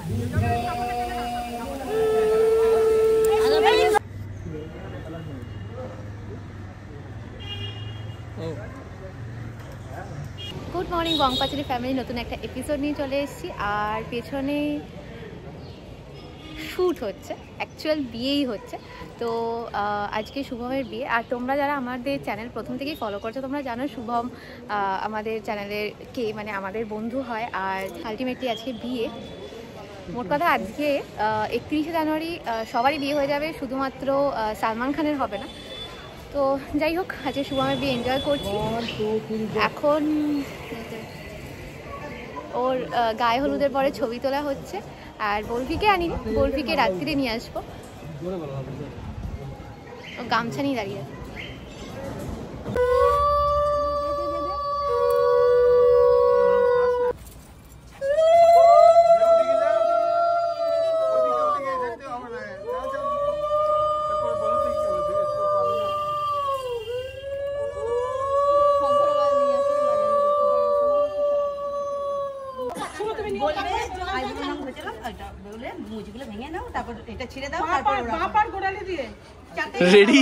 Good morning বংপাচারি family, নতুন একটা episode নিয়ে চলে এসেছি। আর পেছনে শ্যুট হচ্ছে, অ্যাকচুয়াল বিয়েই হচ্ছে। তো আজকে শুভমের বিয়ে। আর তোমরা যারা আমাদের চ্যানেল প্রথম থেকেই ফলো করছো তোমরা জানো শুভম আমাদের চ্যানেলের কে মানে আমাদের বন্ধু হয়। আর আলটিমেটলি আজকে বিয়ে। মোট কথা আজকে 31শে জানুয়ারি সবারই বিয়ে হয়ে যাবে, শুধুমাত্র সালমান খানের হবে না। তো যাই হোক, আজকে শুভমের বিয়ে এনজয় করছি। এখন ওর গায়ে হলুদের পরে ছবি তোলা হচ্ছে। আর বলফিকে আনিনি, বলফিকে রাত্রিরে নিয়ে আসবো। ও গামছা নিয়ে দাঁড়িয়ে আছে। রেডি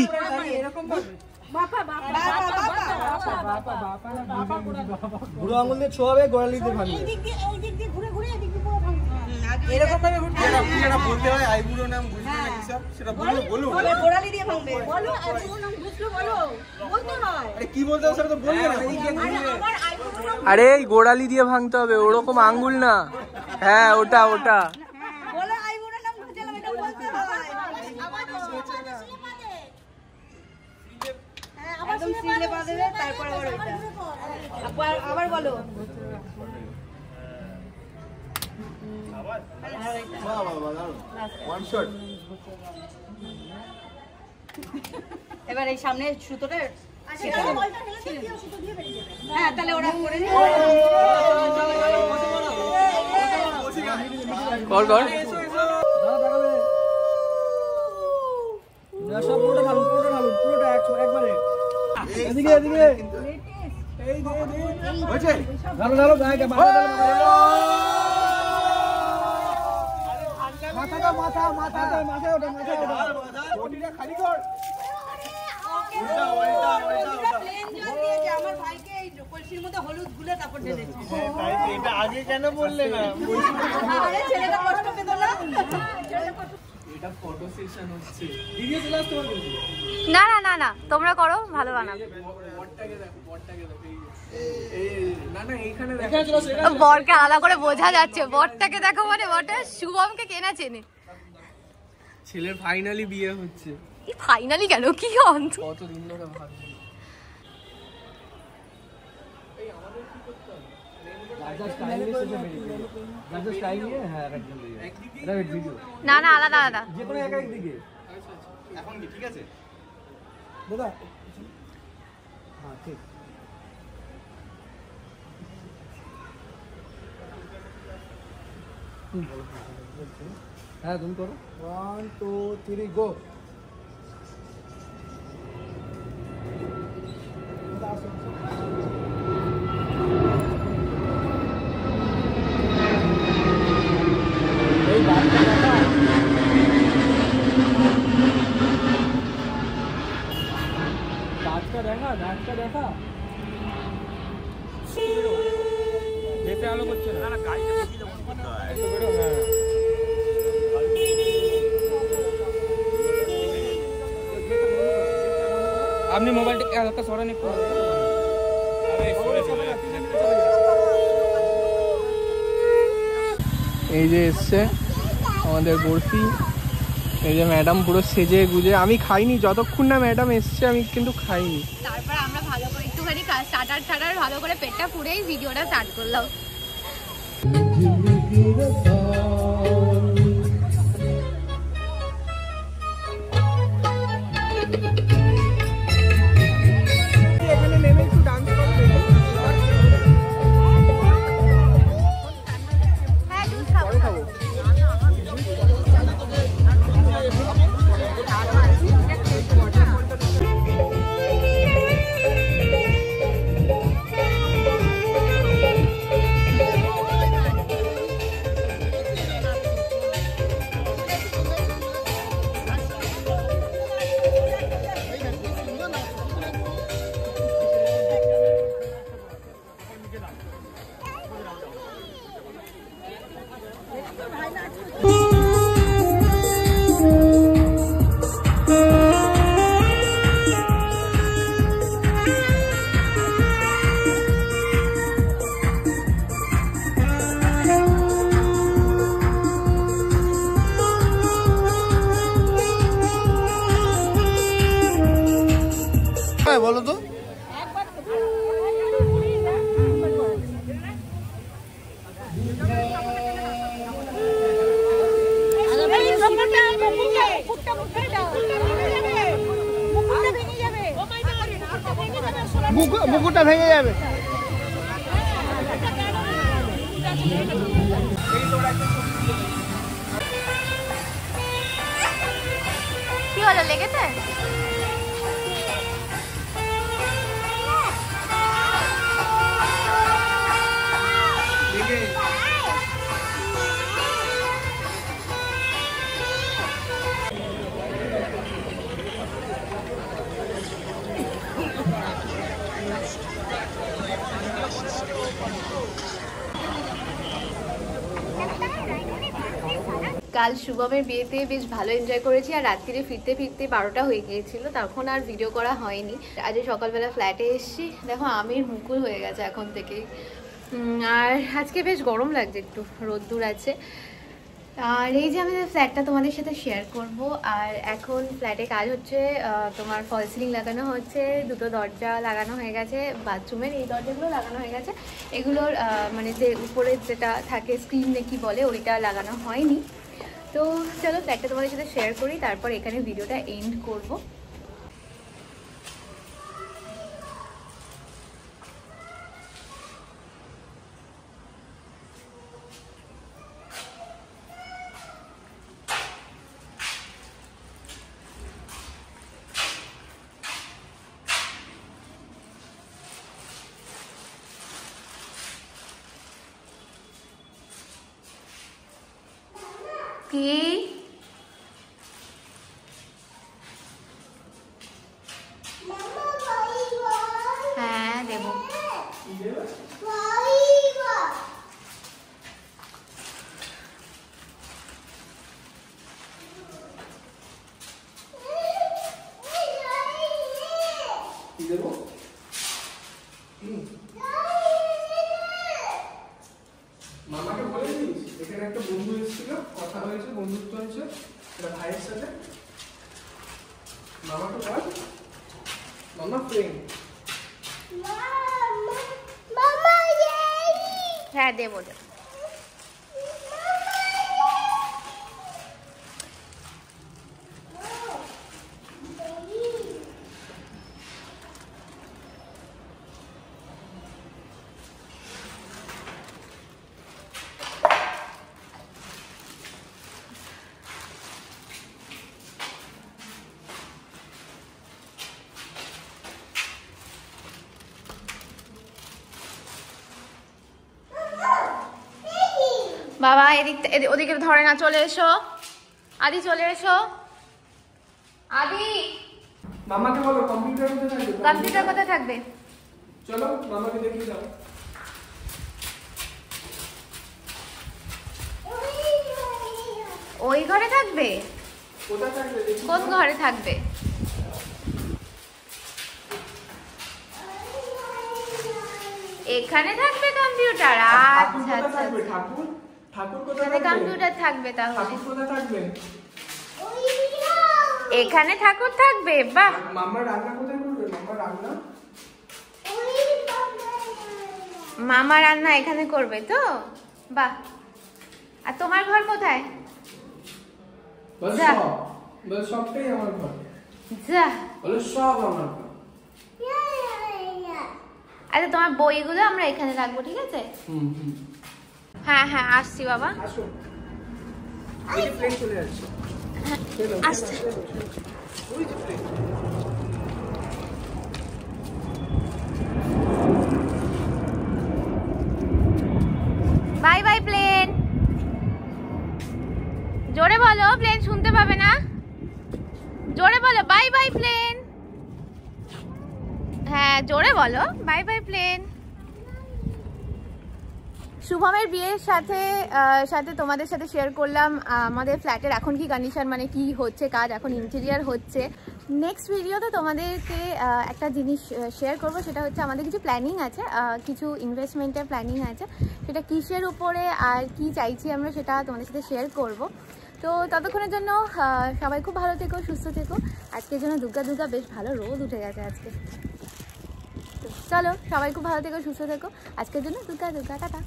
বুড়ো আঙুল দিয়ে ছোঁয়াবে, গোড়ালি দিয়ে ভাঙবে। এরকম ভাবে বলতে হয় আইবুড়ো নাম বুঝবে না কি সব সেটা বলো গোড়ালি দিয়ে ভাঙবে। বলো আইবুড়ো নাম বুঝলো, বলো বলতে হয়। আরে কি বলতে হয় সেটা তো বলবে না। আরে এই গোড়ালি দিয়ে ভাঙতে হবে, ওরকম আঙ্গুল না। হ্যাঁ ওটা ওটা বলো আইবুড়ো নাম বুঝলাম, এটা বলতে হয়। একদম সিলে পা দেবে, তারপর আবার ওইটা আবার বলো এবার এই সামনে সুতোটা। হ্যাঁ তাহলে ওরা করে কর কর সব পুরোটা ঢালুন, পুরোটা ঢালুন, পুরোটা একবারে। এদিকে এদিকে এই দে হয়েছে, ঢালো ঢালো গায়ে মাথা ঢালো, মাথাটা মাথা মাথা দে, মাথায় ওটা মাথায় ওটা বডিটা খালি কর। উল্টা উল্টা উল্টা প্লেন জল দিয়ে যে আমার ভাইকে এই কলসির মধ্যে হলুদ গুলে তারপর ঢেলেছে। তাই তো, এটা আগে কেন বললে না? আরে ছেলেটা কষ্ট পেত না। এটা ফটো সেশন হচ্ছে, ভিডিও চলে আসতে পারবে না না না না, তোমরা করো, ভালো বানাবে। বটটাকে দেখো, বটটাকে দেখো। এই না না এইখানে দেখো, বরকে আলাদা করে বোঝা যাচ্ছে। বরটাকে দেখো মানে বরটা শুভমকে কেনা চেনে। ছেলের ফাইনালি বিয়ে হচ্ছে। এই ফাইনালি কেন, কি অন্ত কতদিন ধরে ভাবছি। এই আমাদের কি করতে হবে? না না, আলাদা আলাদা যে কোনো এক দিকে। এখন কি ঠিক আছে দাদা? হ্যাঁ ঠিক। হ্যাঁ তুমি করো। 1 2 3 গো। দেখা দেখা যেতে আলো করছে না, না গাড়িটা বেশি বন্ধ করতে হয়। একটু বেরো। হ্যাঁ আপনি মোবাইলটা হালকা সরান একটু। এই যে এসছে আমাদের বরফি। এই যে ম্যাডাম পুরো সেজে গুজে। আমি খাইনি যতক্ষণ না ম্যাডাম এসছে, আমি কিন্তু খাইনি। তারপর আমরা ভালো করে একটুখানি স্টার্টার ভালো করে পেটটা পুরেই ভিডিওটা স্টার্ট করলাম। এখানে নেমে একটু ডান্স করতে। হ্যাঁ পরে খাবো। বুকুটা ভেঙে যাবে। কি হলো, লেগেছে? কাল শুভমের বিয়েতে বেশ ভালো এনজয় করেছি, আর রাত্রিরে ফিরতে ফিরতে 12টা হয়ে গিয়েছিল, তখন আর ভিডিও করা হয়নি। আজ সকালবেলা ফ্ল্যাটে এসেছি, দেখো আমির মুকুল হয়ে গেছে এখন থেকেই। আর আজকে বেশ গরম লাগছে, একটু রোদ্দুর আছে। আর এই যে আমাদের ফ্ল্যাটটা তোমাদের সাথে শেয়ার করব। আর এখন ফ্ল্যাটে কাজ হচ্ছে, তোমার ফল সিলিং লাগানো হচ্ছে, দুটো দরজা লাগানো হয়ে গেছে, বাথরুমের এই দরজাগুলো লাগানো হয়ে গেছে। এগুলোর মানে যে উপরে যেটা থাকে স্ক্রিন নাকি বলে, ওইটা লাগানো হয়নি। তো চলো ফ্ল্যাটটা তোমাদের সাথে শেয়ার করি, তারপর এখানে ভিডিওটা এন্ড করব। কি হ্যাঁ দেব। মামাকে বলে দিস এখানে একটা বন্ধু এসেছিল, কথা হয়েছে, বন্ধুত্ব হয়েছে ভাইয়ের সাথে। মামাকে বল, মামা ফ্রেন্ড। হ্যাঁ দেবো দেবো। বাবা এদিক ওদিকে ধরে না, চলে এসো আদি, চলে এসো আদি। মামাকে বলো কম্পিউটার কোথায় থাকবে, কম্পিউটার কোথায় থাকবে? চলো মামাকে দেখিয়ে দাও। ওই ঘরে থাকবে? কোথায় থাকবে? কোন ঘরে থাকবে? এখানে থাকবে কম্পিউটার? আচ্ছা আচ্ছা, ঠাকুর ঠাকুর কোথায় এখানে থাকবে? কম্পিউটার থাকবে তাহলে। ঠাকুর কোথায় থাকবে? এখানে ঠাকুর থাকবে? বাহ। মামা রান্না কোথায় করবে? মামা রান্না, মামা রান্না এখানে করবে তো? বাহ। আর তোমার ঘর কোথায়? বল যা। সব, বল সবটাই আমার ঘর। যা। বল সব আমার ঘর। আচ্ছা তোমার বইগুলো আমরা এখানে রাখবো, ঠিক আছে? হ্যাঁ হ্যাঁ আসছি বাবা। আসো, এই যে প্লেন চলে যাচ্ছে। চলো আসছি। ওই যে প্লেন। Bye bye plane. জোরে বলো, প্লেন শুনতে পাবে না। জোরে বলো বাই বাই প্লেন। হ্যাঁ জোরে বলো বাই বাই প্লেন। শুভমের বিয়ের সাথে তোমাদের সাথে শেয়ার করলাম আমাদের ফ্ল্যাটের এখন কি কন্ডিশন, মানে কি হচ্ছে কাজ, এখন ইন্টেরিয়ার হচ্ছে। নেক্সট ভিডিওতে তোমাদেরকে একটা জিনিস শেয়ার করব, সেটা হচ্ছে আমাদের কিছু প্ল্যানিং আছে, কিছু ইনভেস্টমেন্টের প্ল্যানিং আছে, সেটা কিসের উপরে আর কি চাইছি আমরা সেটা তোমাদের সাথে শেয়ার করব। তো ততক্ষণের জন্য সবাই খুব ভালো থেকো, সুস্থ থেকো। আজকের জন্য দুর্গা বেশ ভালো রোদ উঠে গেছে আজকে। তো চলো সবাই খুব ভালো থেকো, সুস্থ থেকো। আজকের জন্য দুর্গা টাটা।